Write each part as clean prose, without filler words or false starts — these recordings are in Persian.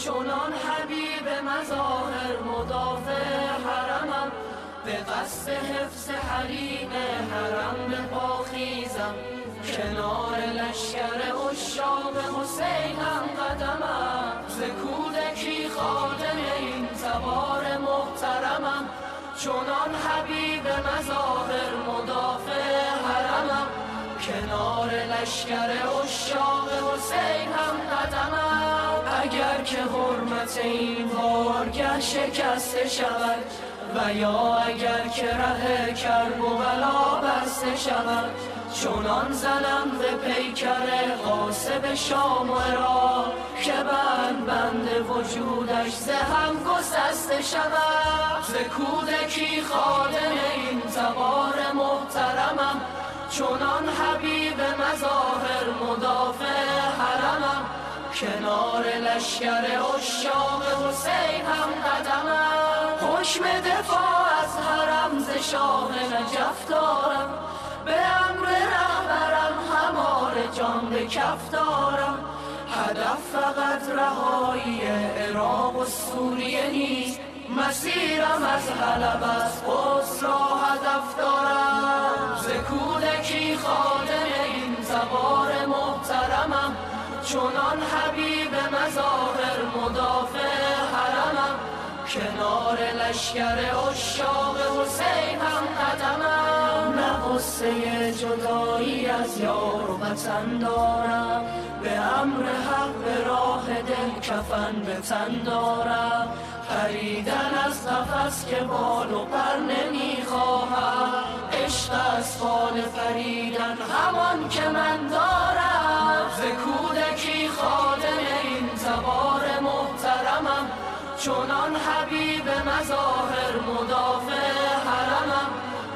چنان حبیب مظاهر مدافع حرمم، به قصد حفظ حریم حرم به پا خیزم، کنار لشکر عشاق حسینم قدمم، ز کودکی خادم این تبار محترمم، چنان حبیب مظاهر مدافع حرمم، کنار لشکر عشاق حسینم قدمم. اگر که حرمت این بارگه شکسته شود و یا اگر که ره کرب و بلا بسته شود، چنان زنم به پیکر غاصب شام و عراق که بند وجودش ز هم گسسته شود. ز کودکی خادم این تبار محترمم، چنان حبیب مظاهر مدافع حرمم، کنار لشکر عشاق حسین هم قدمم. حکم دفاع از حرم ز شاه نجف دارم، به امر رهبرم همار جان به کف دارم، هدف فقط رهایی عراق و سوریه نیست، مسیرم از حلب از قدس را هدف دارم. ز کودکی خادم این تبار محترمم، چنان حبیب مظاهر مدافع حرمم، کنار لشکر عشاق حسین هم قدمم. نه غصه جدایی از یار و وطن دارم، به امر حق به راه دل کفن به تن دارم، پریدن از قفس که بال و پر نمیخواهم، عشق از فال پریدن همان که من دارم. ز کودکی خادم این تبار محترمم، چنان حبیب مظاهر مدافع حرمم،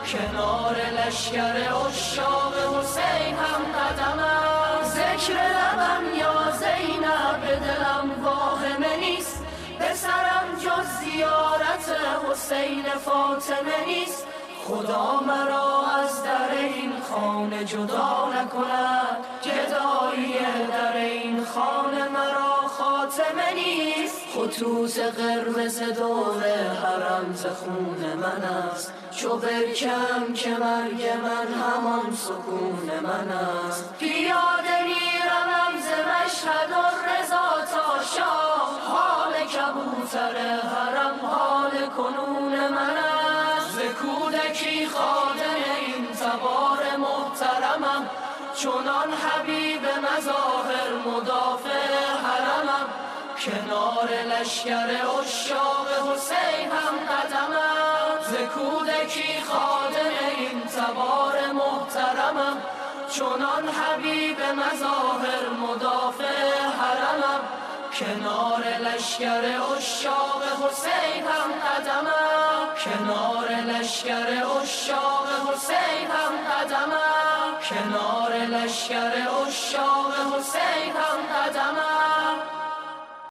کنار لشکر عشاق حسین هم قدمم. ذکر لبم یا زینب به دلم واهمه نیست، به سرم جز زیارت حسین فاطمه نیست، خدا مرا از در این خانه جدا نکند، جدایی در این خانه مرا خاتمه نیست. خطوط قرمز دور حرم ز خون من است، چو برکم که مرگ من همان سکون من است. پیاده میروم ز مشهد الرضا تا شاه، حال کبوتر حرم حال کنون من است. ز کودکی خادم این تبار محترمم، چنان حبیب مظاهر مدافع حرمم، کنار لشکر عشاق حسین هم قدمم. ز کودکی خادم این تبار محترمم، چنان حبیب مظاهر مدافع حرمم، کنار لشکر عشاق حسین هم قدمم، کنار لشکر عشاق حسین هم قدمم، کنار لشکر عشاق حسین هم